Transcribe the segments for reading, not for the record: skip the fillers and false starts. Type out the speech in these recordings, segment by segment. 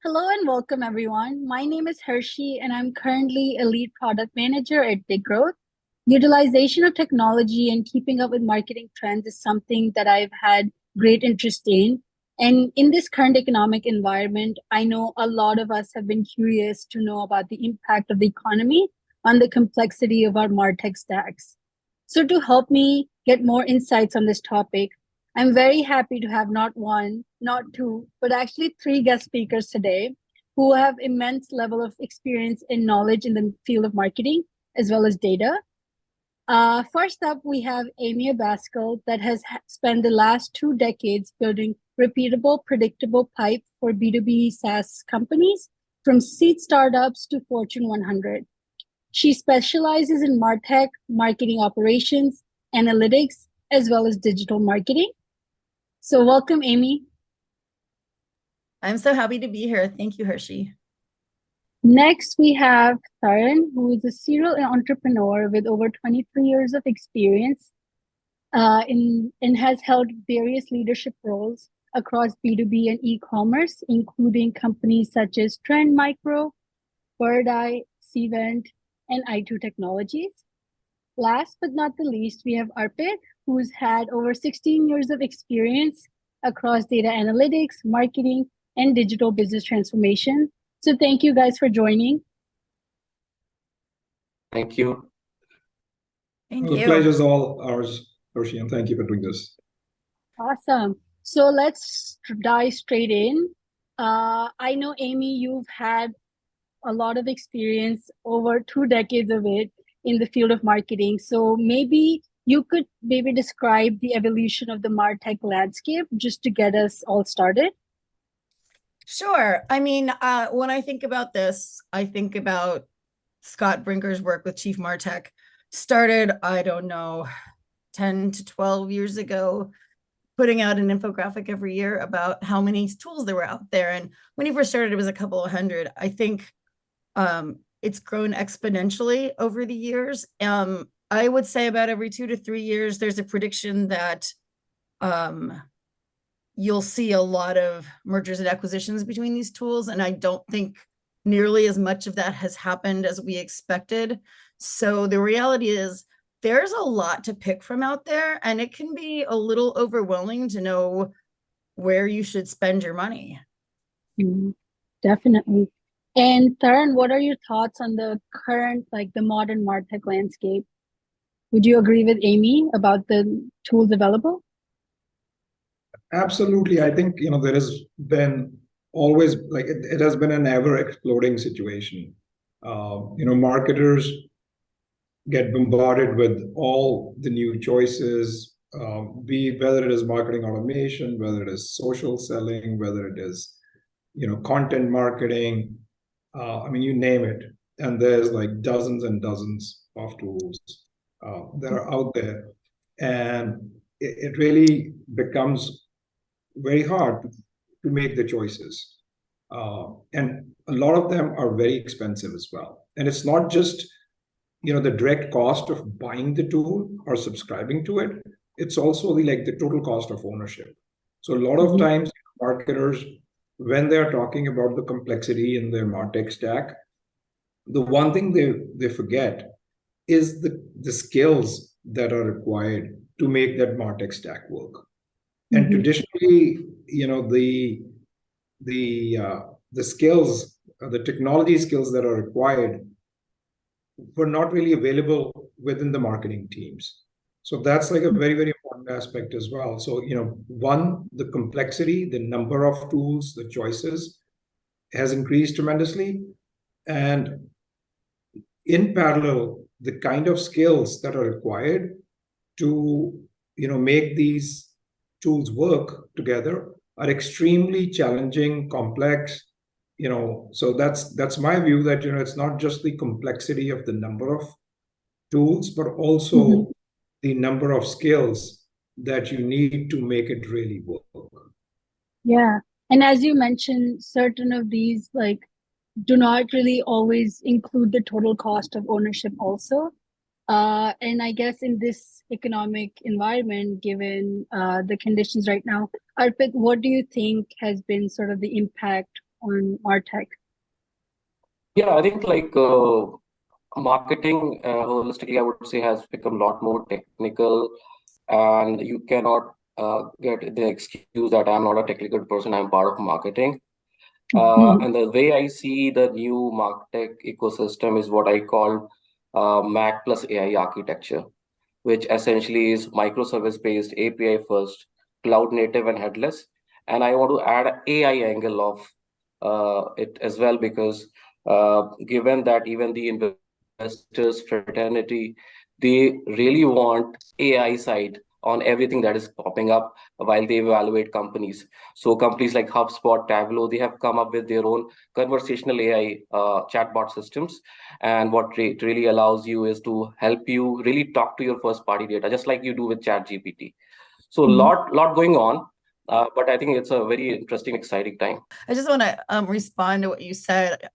Hello and welcome, everyone. My name is Hershey, and I'm currently a lead product manager at Big Growth. Utilization of technology and keeping up with marketing trends is something that I've had great interest in. And in this current economic environment, I know a lot of us have been curious to know about the impact of the economy on the complexity of our MarTech stacks. So, to help me get more insights on this topic, I'm very happy to have not one, not two, but actually three guest speakers today who have immense level of experience and knowledge in the field of marketing as well as data. First up, we have Amy Abascal that has spent the last 2 decades building repeatable, predictable pipe for B2B SaaS companies from seed startups to Fortune 100. She specializes in MarTech, marketing operations, analytics, as well as digital marketing. So welcome, Amy. I'm so happy to be here. Thank you, Hershey. Next, we have Taran, who is a serial entrepreneur with over 23 years of experience and has held various leadership roles across B2B and e-commerce, including companies such as Trend Micro, Bird Eye, Cvent, and i2 Technologies. Last but not the least, we have Arpit, who's had over 16 years of experience across data analytics, marketing, and digital business transformation. So thank you guys for joining. Thank you. Thank The you. pleasure is all ours, Hershey, and thank you for doing this. Awesome. So let's dive straight in. I know, Amy, you've had a lot of experience, over 2 decades of it, in the field of marketing. So maybe you could describe the evolution of the MarTech landscape just to get us all started. Sure. I mean, when I think about this, I think about Scott Brinker's work with Chief MarTech. Started, I don't know, 10 to 12 years ago, putting out an infographic every year about how many tools there were out there. And when he first started, it was a couple of hundred. I think it's grown exponentially over the years. I would say about every 2 to 3 years, there's a prediction that you'll see a lot of mergers and acquisitions between these tools. And I don't think nearly as much of that has happened as we expected. So the reality is there's a lot to pick from out there, and it can be a little overwhelming to know where you should spend your money. Definitely. And Taran, what are your thoughts on the current, the modern MarTech landscape? Would you agree with Amy about the tools available? Absolutely. I think, there has been always, it has been an ever exploding situation. Marketers get bombarded with all the new choices, whether it is marketing automation, whether it is social selling, whether it is, content marketing, you name it. And there's like dozens and dozens of tools that are out there. And it really becomes very hard to make the choices. And a lot of them are very expensive as well. And it's not just, the direct cost of buying the tool or subscribing to it. It's also the total cost of ownership. So a lot of times marketers, when they're talking about the complexity in their MarTech stack, the one thing they forget is the skills that are required to make that MarTech stack work. And traditionally, the skills, the technology skills that are required were not really available within the marketing teams. So that's a very, very important aspect as well. So, one, the complexity, the number of tools, the choices has increased tremendously. And in parallel, the kind of skills that are required to, make these tools work together are extremely challenging, complex. So that's my view that, it's not just the complexity of the number of tools, but also the number of skills that you need to make it really work. Yeah. And as you mentioned, certain of these do not really always include the total cost of ownership also. And I guess in this economic environment, given the conditions right now, Arpit, what do you think has been sort of the impact on MarTech? Yeah, I think like marketing holistically, I would say has become a lot more technical, and you cannot get the excuse that I'm not a technical person, I'm part of marketing. And the way I see the new MarTech ecosystem is what I call Mac plus AI architecture, which essentially is microservice based, API first, cloud native, and headless. And I want to add AI angle of it as well, because given that even the investors fraternity, they really want AI side on everything that is popping up while they evaluate companies. So companies like HubSpot, Tableau, they have come up with their own conversational AI chatbot systems. And what it really allows you is to help you really talk to your first party data, just like you do with ChatGPT. So lot going on, but I think it's a very interesting, exciting time. I just want to respond to what you said.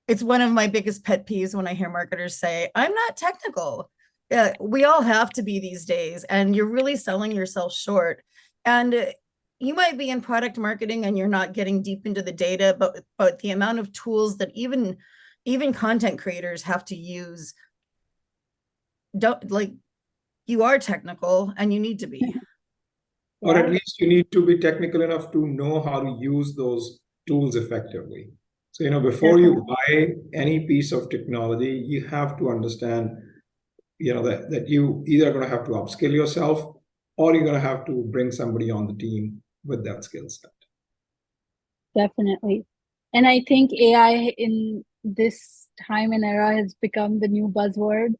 It's one of my biggest pet peeves when I hear marketers say, I'm not technical. Yeah, we all have to be these days, and you're really selling yourself short. And you might be in product marketing and you're not getting deep into the data, but the amount of tools that even content creators have to use, don't like, you are technical and you need to be. Or at least you need to be technical enough to know how to use those tools effectively. So, before you buy any piece of technology, you have to understand, that you either are going to have to upskill yourself or you're going to have to bring somebody on the team with that skill set. Definitely. And I think AI in this time and era has become the new buzzword.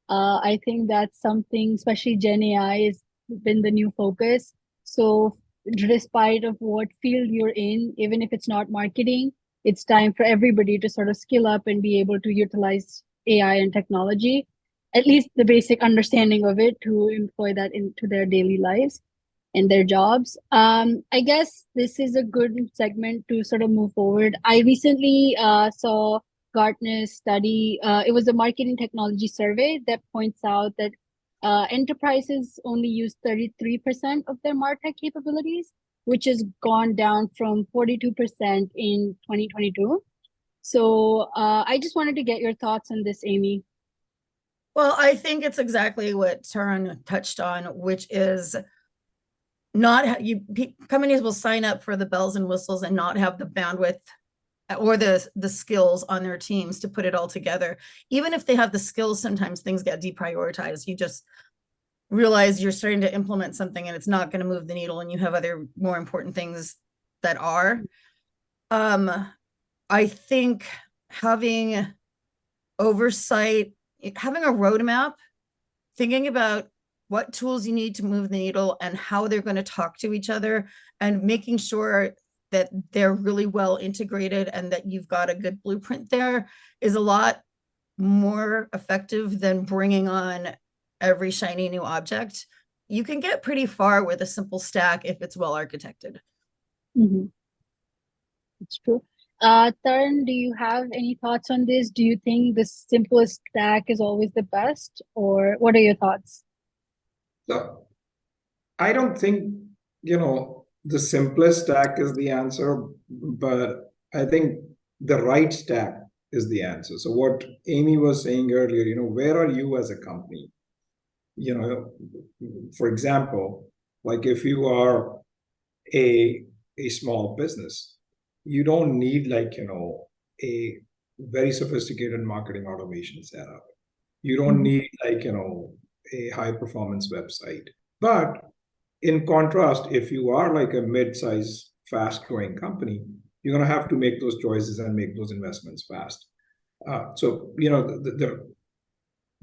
I think that's something, especially Gen AI, has been the new focus. So, despite of what field you're in, even if it's not marketing, it's time for everybody to sort of skill up and be able to utilize AI and technology, at least the basic understanding of it, to employ that into their daily lives and their jobs. I guess this is a good segment to sort of move forward. I recently saw Gartner's study. It was a marketing technology survey that points out that enterprises only use 33% of their MarTech capabilities, which has gone down from 42% in 2022. So I just wanted to get your thoughts on this, Amy. Well, I think it's exactly what Tarun touched on, which is not companies will sign up for the bells and whistles and not have the bandwidth or the skills on their teams to put it all together. Even if they have the skills, sometimes things get deprioritized. You just realize you're starting to implement something and it's not going to move the needle, and you have other more important things that are. I think having oversight, having a roadmap, thinking about what tools you need to move the needle and how they're going to talk to each other, and making sure that they're really well integrated and that you've got a good blueprint there, is a lot more effective than bringing on every shiny new object. You can get pretty far with a simple stack if it's well architected. It's true. Tarun, do you have any thoughts on this? Do you think the simplest stack is always the best, or what are your thoughts? So I don't think, the simplest stack is the answer, but I think the right stack is the answer. So what Amy was saying earlier, where are you as a company? For example, like if you are a small business, you don't need a very sophisticated marketing automation setup. You don't need a high performance website. But in contrast, if you are like a mid-size, fast-growing company, you're going to have to make those choices and make those investments fast. So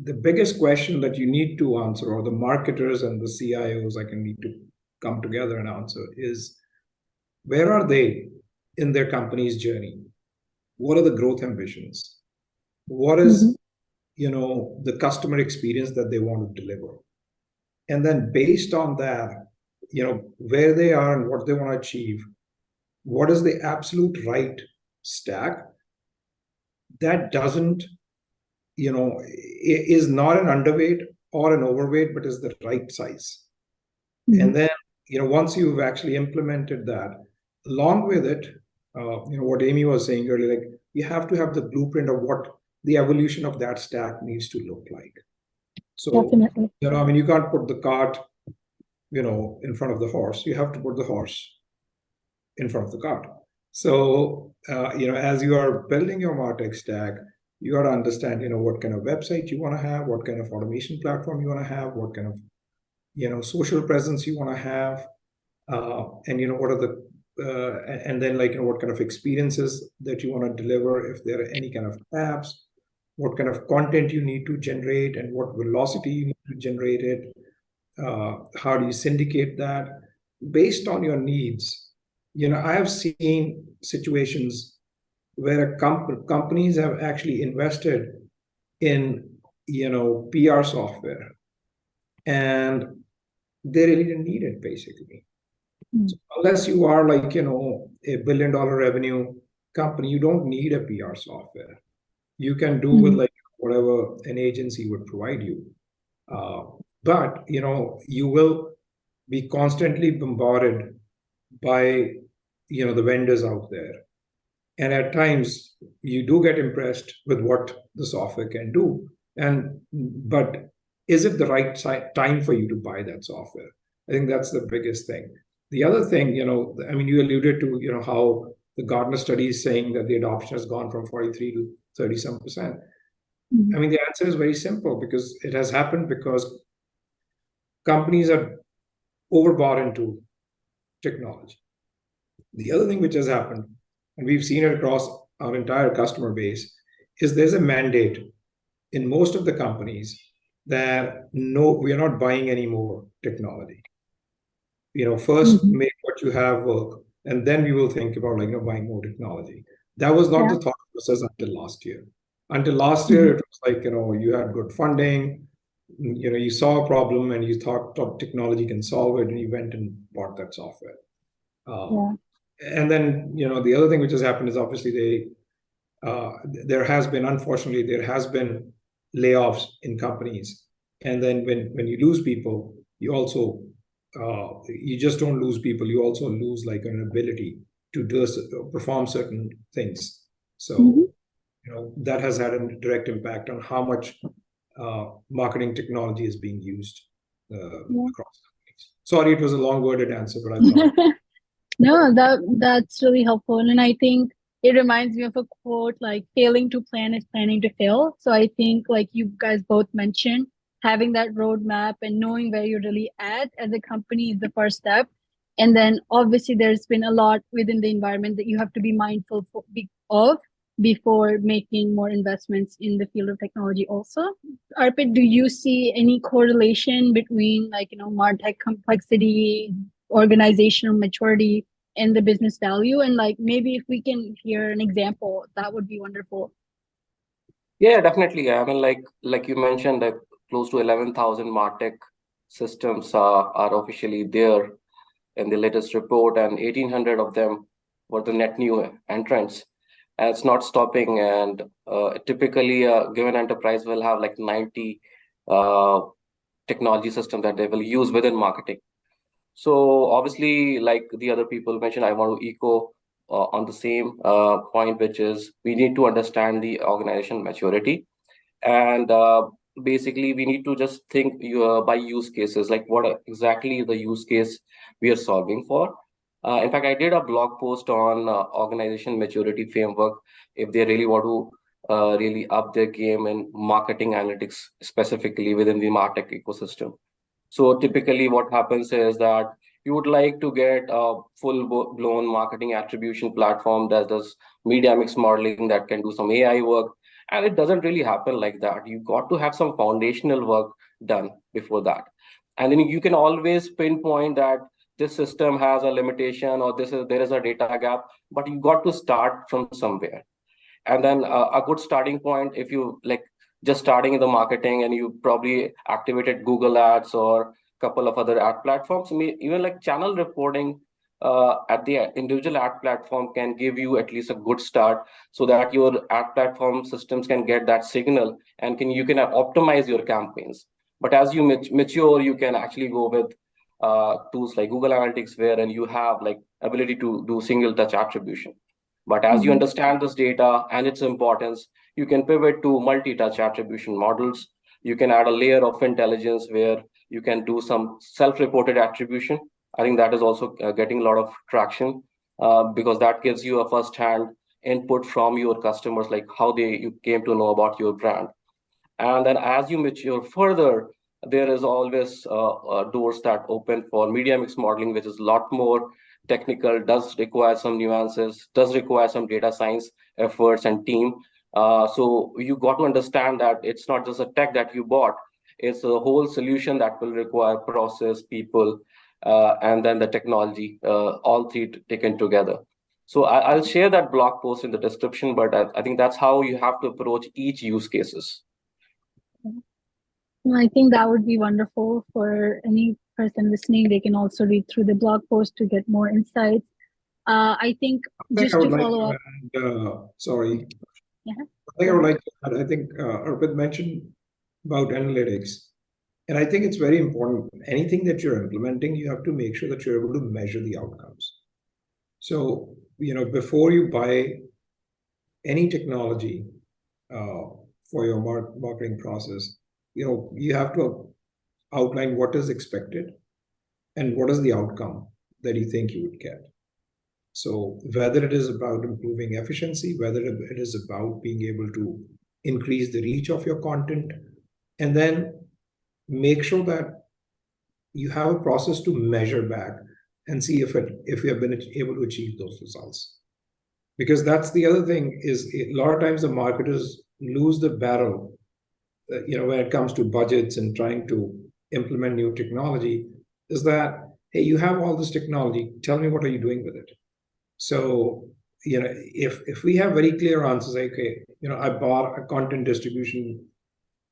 the biggest question that you need to answer, or the marketers and the CIOs need to come together and answer, is where are they in their company's journey? What are the growth ambitions? What is the customer experience that they want to deliver? And then based on that, where they are and what they want to achieve, what is the absolute right stack that doesn't, is not an underweight or an overweight, but is the right size. And then, once you've actually implemented that, along with it, what Amy was saying earlier, like you have to have the blueprint of what the evolution of that stack needs to look like. So, Definitely. I mean, you can't put the cart, in front of the horse. You have to put the horse in front of the cart. So, as you are building your MarTech stack, you got to understand, what kind of website you want to have, what kind of automation platform you want to have, what kind of, social presence you want to have, and what are the and then like what kind of experiences that you want to deliver, if there are any kind of apps, what kind of content you need to generate, and what velocity you need to generate it. How do you syndicate that based on your needs? I have seen situations where companies have actually invested in PR software, and they really didn't need it basically. So unless you are like, a $1 billion revenue company, you don't need a PR software. You can do with like whatever an agency would provide you. But, you will be constantly bombarded by, the vendors out there. And at times you do get impressed with what the software can do. But is it the right time for you to buy that software? I think that's the biggest thing. The other thing, I mean, you alluded to, how the Gartner study is saying that the adoption has gone from 43 to 30-some%. I mean, the answer is very simple, because it has happened because companies are overbought into technology. The other thing which has happened, and we've seen it across our entire customer base, is there's a mandate in most of the companies that no, we are not buying any more technology. First make what you have work, and then we will think about like buying more technology. That was not the thought process until last year. Until last year, it was like you had good funding, you saw a problem and you thought top technology can solve it, and you went and bought that software. And then the other thing which has happened is obviously unfortunately there has been layoffs in companies, and then when you lose people, you also you just don't lose people, you also lose like an ability to perform certain things. So that has had a direct impact on how much marketing technology is being used across companies. Sorry, it was a long-worded answer, but I thought No, that's really helpful. And I think it reminds me of a quote like failing to plan is planning to fail. So I think like you guys both mentioned, having that roadmap and knowing where you're really at as a company is the first step. And then obviously there's been a lot within the environment that you have to be mindful of before making more investments in the field of technology also. Arpit, do you see any correlation between like, MarTech complexity, organizational maturity, and the business value? And like maybe if we can hear an example, that would be wonderful. Yeah, definitely. I mean, like you mentioned, that close to 11,000 MarTech systems are officially there in the latest report, and 1,800 of them were the net new entrants. And it's not stopping. And typically, a given enterprise will have like 90 technology systems that they will use within marketing. So obviously, like the other people mentioned, I want to echo on the same point, which is we need to understand the organization maturity. And basically, we need to just think by use cases, like what exactly the use case we are solving for. In fact, I did a blog post on organization maturity framework if they really want to really up their game in marketing analytics, specifically within the MarTech ecosystem. So typically what happens is that you would like to get a full-blown marketing attribution platform that does media mix modeling, that can do some AI work. And it doesn't really happen like that. You got to have some foundational work done before that. And then you can always pinpoint that this system has a limitation, or there is a data gap, but you got to start from somewhere. And then a good starting point, if you like just starting in the marketing and you probably activated Google Ads or a couple of other ad platforms, even like channel reporting at the individual ad platform can give you at least a good start, so that your ad platform systems can get that signal and you can optimize your campaigns. But as you mature, you can actually go with tools like Google Analytics, where and you have like ability to do single touch attribution. But as you Mhm. understand this data and its importance, you can pivot to multi-touch attribution models. You can add a layer of intelligence where you can do some self-reported attribution. I think that is also getting a lot of traction because that gives you a first-hand input from your customers, like how you came to know about your brand. And then as you mature further, there is always doors that open for media mix modeling, which is a lot more technical, does require some nuances, does require some data science efforts and team. So you got to understand that it's not just a tech that you bought, it's a whole solution that will require process, people, and then the technology, all three taken together. So I'll share that blog post in the description, but I think that's how you have to approach each use cases. I think that would be wonderful for any person listening. They can also read through the blog post to get more insights. I think I think just I would to like follow to up. add, sorry. Yeah. I think I would like to add, I think Arpit mentioned about analytics. And I think it's very important. Anything that you're implementing, you have to make sure that you're able to measure the outcomes. So, before you buy any technology for your marketing process, you have to outline what is expected and what is the outcome that you think you would get. So whether it is about improving efficiency, whether it is about being able to increase the reach of your content, and then make sure that you have a process to measure back and see if you have been able to achieve those results. Because that's the other thing is a lot of times the marketers lose the battle, when it comes to budgets and trying to implement new technology, is that, hey, you have all this technology, tell me what are you doing with it? So, if we have very clear answers, like, okay, I bought a content distribution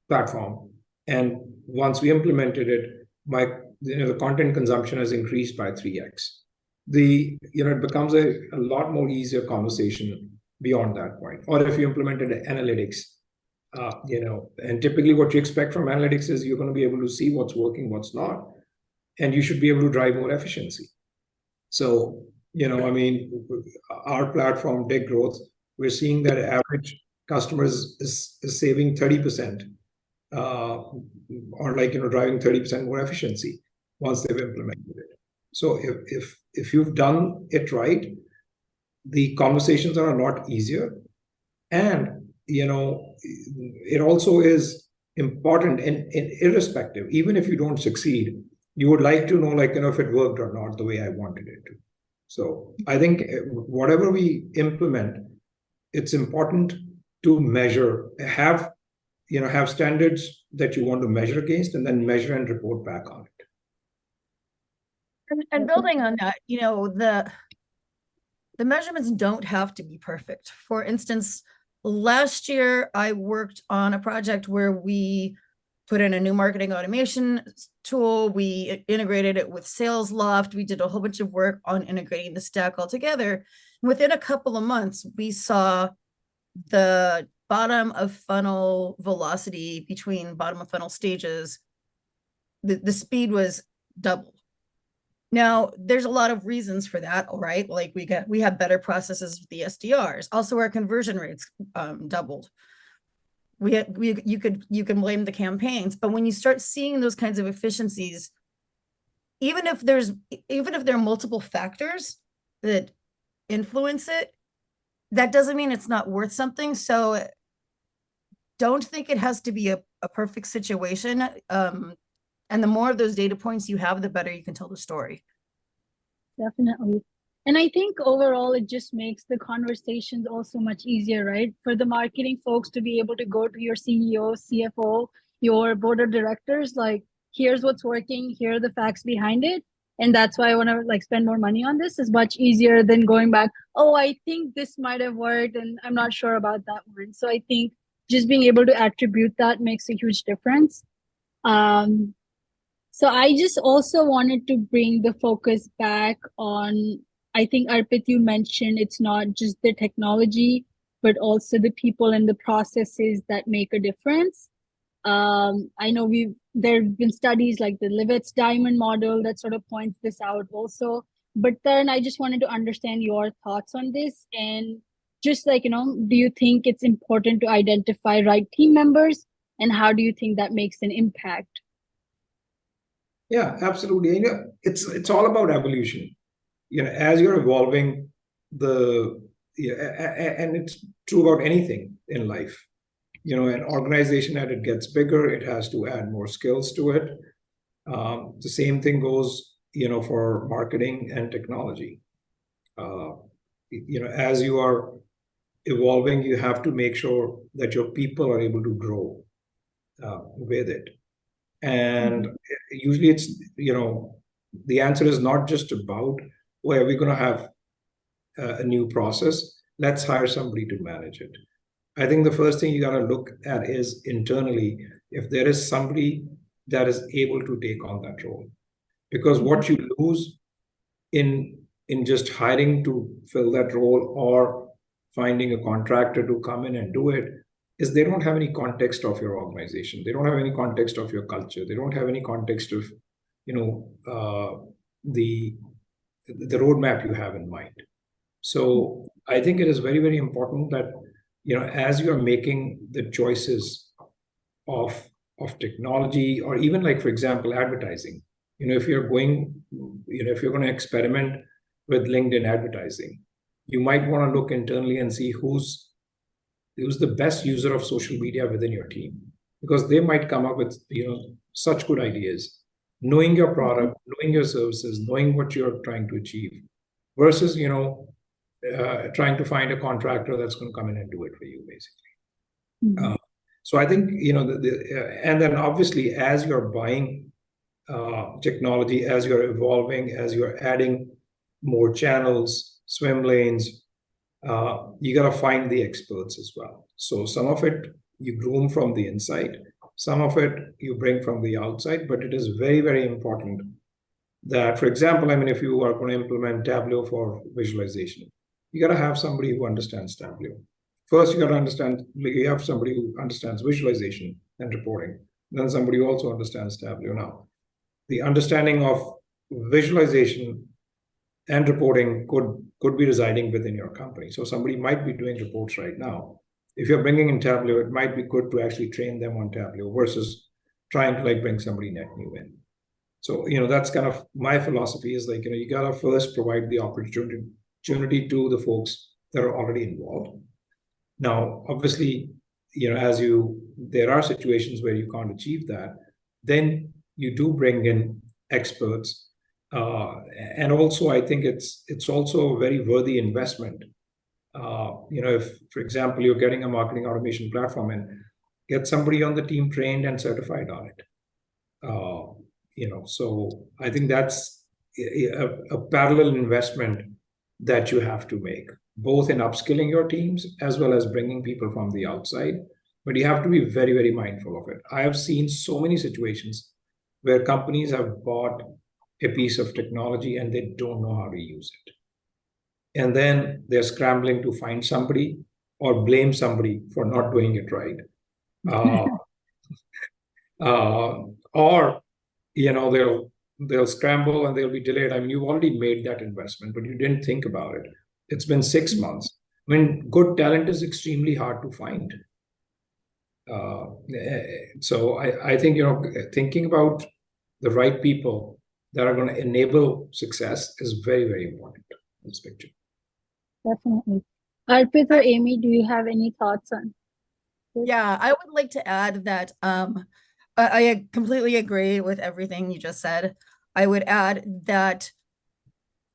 platform, and once we implemented it, the content consumption has increased by 3x. It becomes a lot more easier conversation beyond that point. Or if you implemented analytics, and typically what you expect from analytics is you're going to be able to see what's working, what's not, and you should be able to drive more efficiency. So, I mean, our platform, Big Growth, we're seeing that average customers is saving 30%, or driving 30% more efficiency once they've implemented it. So if you've done it right, the conversations are a lot easier. And, it also is important and irrespective, even if you don't succeed, you would like to know, if it worked or not the way I wanted it to. So I think whatever we implement, it's important to measure, have standards that you want to measure against, and then measure and report back on it. And building on that, the measurements don't have to be perfect. For instance, last year I worked on a project where we put in a new marketing automation tool. We integrated it with SalesLoft. We did a whole bunch of work on integrating the stack all together. Within a couple of months, we saw the bottom of funnel velocity between bottom of funnel stages. The speed was double. Now, there's a lot of reasons for that, all right? Like we have better processes with the SDRs. Also, our conversion rates doubled. You can blame the campaigns, but when you start seeing those kinds of efficiencies, even if there are multiple factors that influence it, that doesn't mean it's not worth something. So don't think it has to be a perfect situation. And the more of those data points you have, the better you can tell the story. Definitely. And I think overall, it just makes the conversations also much easier, right? For the marketing folks to be able to go to your CEO, CFO, your board of directors, like, here's what's working, here are the facts behind it. And that's why I want to spend more money on this is much easier than going back, oh, I think this might have worked and I'm not sure about that one. So I think just being able to attribute that makes a huge difference. So I just also wanted to bring the focus back on, I think, Arpit, you mentioned it's not just the technology, but also the people and the processes that make a difference. I know there have been studies like the Levitt's diamond model that sort of points this out also. But then I just wanted to understand your thoughts on this. And just like, do you think it's important to identify right team members? And how do you think that makes an impact? Yeah, absolutely. It's all about evolution. As you're evolving, the yeah, and it's true about anything in life. An organization, as it gets bigger, it has to add more skills to it. The same thing goes, for marketing and technology. Uh, as you are evolving, you have to make sure that your people are able to grow with it. And Mhm. usually it's, the answer is not just about, where we're going to have a new process. Let's hire somebody to manage it. I think the first thing you got to look at is internally if there is somebody that is able to take on that role. Because what you lose in just hiring to fill that role or finding a contractor to come in and do it is they don't have any context of your organization. They don't have any context of your culture. They don't have any context of you know the the roadmap you have in mind. So I think it is very, very important that as you're making the choices of technology, or even like, for example, advertising. If you're going, if you're going to experiment with LinkedIn advertising, you might want to look internally and see who's the best user of social media within your team, because they might come up with such good ideas, knowing your product, knowing your services, knowing what you're trying to achieve, versus trying to find a contractor that's going to come in and do it for you, basically. Mhm. So I think and then obviously as you're buying technology, as you're evolving, as you're adding more channels, swim lanes, you got to find the experts as well. So some of it you groom from the inside, some of it you bring from the outside, but it is very, very important that, for example, I mean, if you are going to implement Tableau for visualization, you got to have somebody who understands Tableau. First, you got to understand, you have somebody who understands visualization and reporting, then somebody who also understands Tableau. Now, the understanding of visualization and reporting could be residing within your company. So somebody might be doing reports right now. If you're bringing in Tableau, it might be good to actually train them on Tableau versus trying to like bring somebody net new in. So that's kind of my philosophy is like you gotta first provide the opportunity to the folks that are already involved. Now, obviously, as there are situations where you can't achieve that, then you do bring in experts, and also I think it's also a very worthy investment. If, for example, you're getting a marketing automation platform and get somebody on the team trained and certified on it. So I think that's a parallel investment that you have to make, both in upskilling your teams as well as bringing people from the outside. But you have to be very, very mindful of it. I have seen so many situations where companies have bought a piece of technology and they don't know how to use it. And then they're scrambling to find somebody or blame somebody for not doing it right. Uh, or they'll scramble and they'll be delayed. I mean, you've already made that investment, but you didn't think about it. It's been 6 months. I mean, good talent is extremely hard to find. So I think thinking about the right people that are going to enable success is very, very important in this picture. Definitely. Arpit or Amy, do you have any thoughts on this? Yeah, I would like to add that I completely agree with everything you just said. I would add that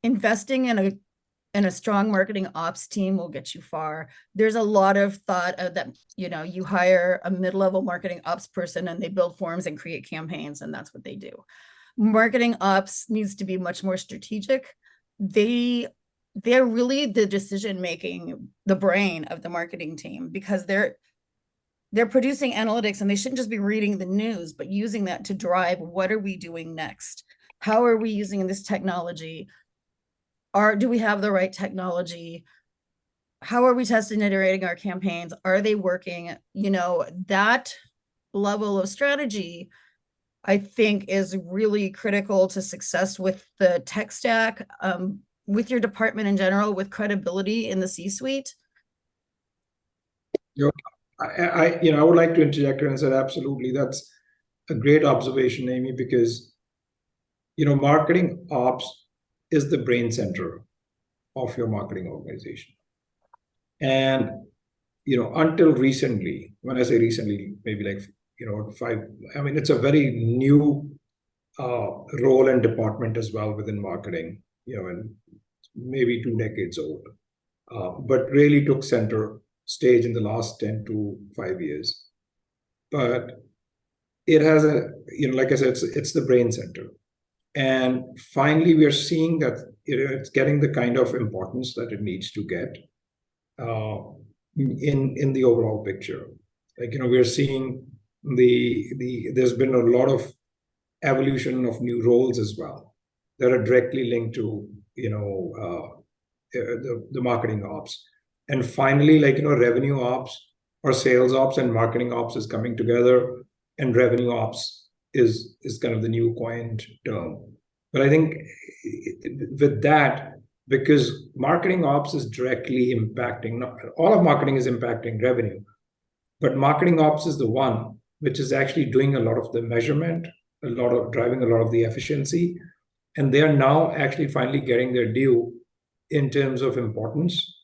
investing in a strong marketing ops team will get you far. There's a lot of thought of that, you hire a mid-level marketing ops person and they build forms and create campaigns, and that's what they do. Marketing ops needs to be much more strategic. They're really the decision-making, the brain of the marketing team, because they're producing analytics, and they shouldn't just be reading the news, but using that to drive, what are we doing next? How are we using this technology? Do we have the right technology? How are we testing and iterating our campaigns? Are they working? That level of strategy, I think is really critical to success with the tech stack, with your department in general, with credibility in the C-suite? You know, I would like to interject here and say absolutely, that's a great observation, Amy, because marketing ops is the brain center of your marketing organization. And until recently, when I say recently, maybe like 5, I mean it's a very new role and department as well within marketing, and maybe 2 decades old, but really took center stage in the last 10 to 5 years. But it has like I said, it's the brain center. And finally, we are seeing that it's getting the kind of importance that it needs to get in the overall picture. Like, we're seeing there's been a lot of evolution of new roles as well that are directly linked to the marketing ops. And finally, like revenue ops or sales ops and marketing ops is coming together, and revenue ops is kind of the new coined term. But I think with that, because marketing ops is directly impacting, not all of marketing is impacting revenue, but marketing ops is the one which is actually doing a lot of the measurement, driving a lot of the efficiency, and they are now actually finally getting their due in terms of importance.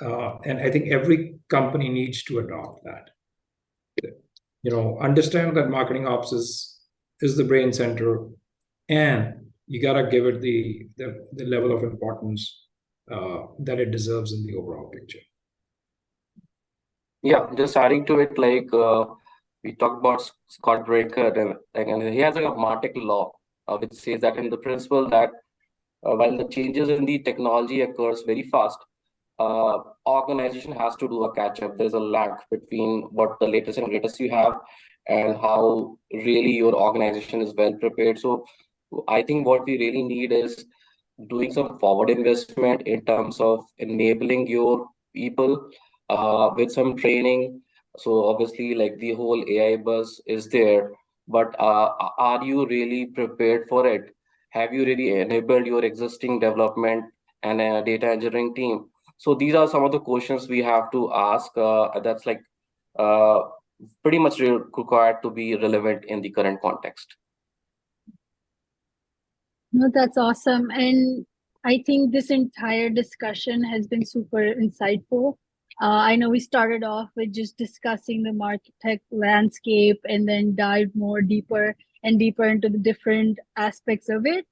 And I think every company needs to adopt that. Understand that marketing ops is the brain center, and you gotta give it the level of importance that it deserves in the overall picture. Yeah, just adding to it, like we talked about Scott Breaker, and he has a MarTech law, which says that in the principle that while the changes in the technology occurs very fast, organization has to do a catch up. There's a lag between what the latest and greatest you have and how really your organization is well prepared. So I think what we really need is doing some forward investment in terms of enabling your people with some training. So obviously, like the whole AI buzz is there, but are you really prepared for it? Have you really enabled your existing development and data engineering team? So these are some of the questions we have to ask. That's like uh, pretty much required to be relevant in the current context. No, that's awesome. And I think this entire discussion has been super insightful. I know we started off with just discussing the MarTech landscape and then dived more deeper and deeper into the different aspects of it.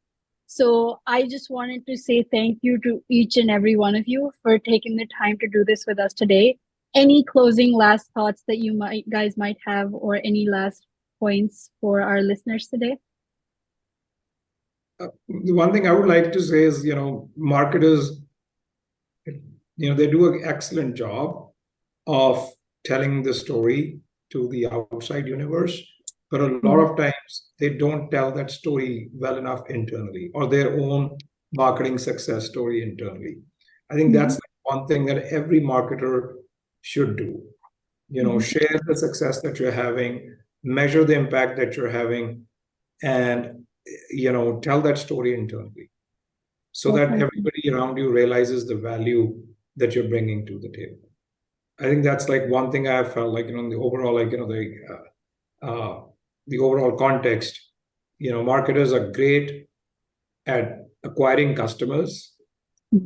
So I just wanted to say thank you to each and every one of you for taking the time to do this with us today. Any closing last thoughts that you guys might have, or any last points for our listeners today? The one thing I would like to say is, marketers, they do an excellent job of telling the story to the outside universe, but a lot of times they don't tell that story well enough internally, or their own marketing success story internally. I think that's one thing that every marketer should do. Share the success that you're having, measure the impact that you're having, and tell that story internally, so that everybody around you realizes the value that you're bringing to the table. I think that's like one thing I felt like, in the overall, like, the overall context, marketers are great at acquiring customers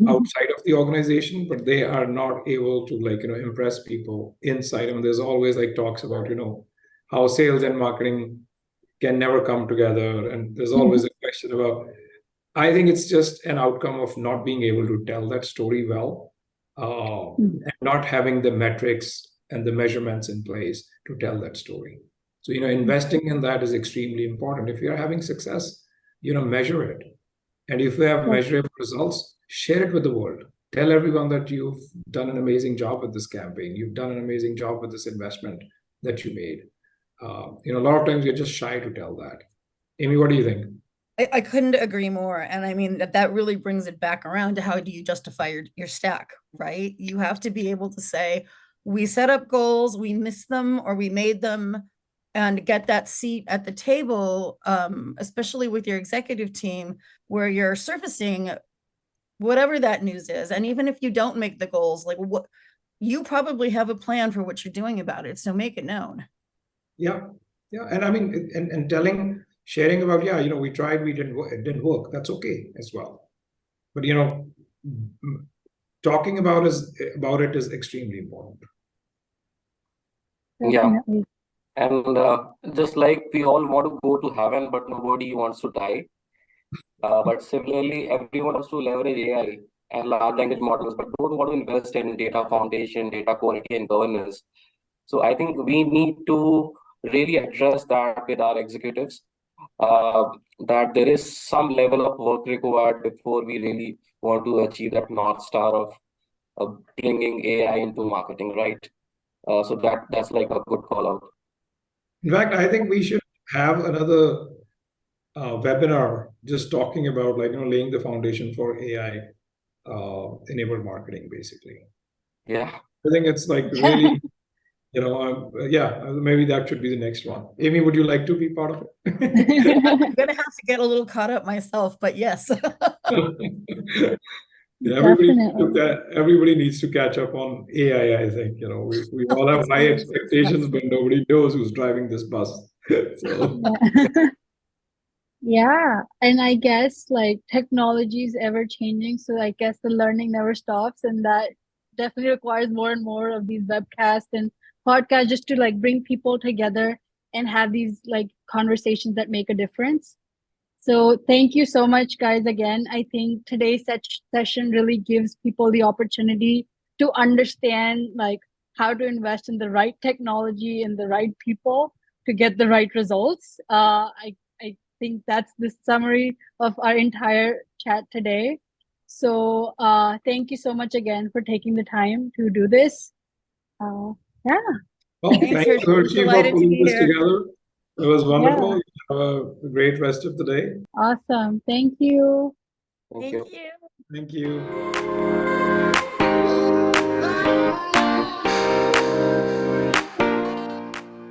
outside of the organization, but they are not able to, like, impress people inside. I mean, there's always like talks about, how sales and marketing can never come together. And there's always a question about, I think it's just an outcome of not being able to tell that story well, and not having the metrics and the measurements in place to tell that story. So, investing in that is extremely important. If you're having success, measure it. And if you have measurable results, share it with the world. Tell everyone that you've done an amazing job with this campaign. You've done an amazing job with this investment that you made. A lot of times you're just shy to tell that. Amy, what do you think? I couldn't agree more. And I mean, that really brings it back around to how do you justify your stack, right? You have to be able to say, we set up goals, we missed them, or we made them. and get that seat at the table, especially with your executive team, where you're surfacing whatever that news is. And even if you don't make the goals, like what you probably have a plan for what you're doing about it. So make it known. Yeah. Yeah. And I mean, and sharing about, yeah, we tried, it didn't work. That's okay as well. But, talking about it is extremely important. Yeah. Definitely. And just like we all want to go to heaven, but nobody wants to die. But similarly, everyone wants to leverage AI and large language models, but don't want to invest in data foundation, data quality, and governance. So I think we need to really address that with our executives, that there is some level of work required before we really want to achieve that North Star of bringing AI into marketing, right? So that's like a good call out. In fact, I think we should have another webinar just talking about laying the foundation for AI enabled marketing, basically. Yeah. I think it's like really, maybe that should be the next one. Amy, would you like to be part of I'm it? gonna have to get a little caught up myself, but yes. Yeah, Definitely. everybody needs to catch up on AI, I think. We all have high expectations, but nobody knows who's driving this bus. So Yeah. Yeah, and I guess like technology is ever changing, so I guess the learning never stops, and that definitely requires more and more of these webcasts and podcasts just to like bring people together and have these like conversations that make a difference. So thank you so much, guys. Again, I think today's session really gives people the opportunity to understand like how to invest in the right technology and the right people to get the right results. I think that's the summary of our entire chat today. So thank you so much again for taking the time to do this. Uh, yeah, well, Thanks, thank you, Hershey. Hershey, for Delighted to putting be this here. together. It was yeah, wonderful. Have a great rest of the day. awesome. Thank you. Thank Thank you. you. Thank you.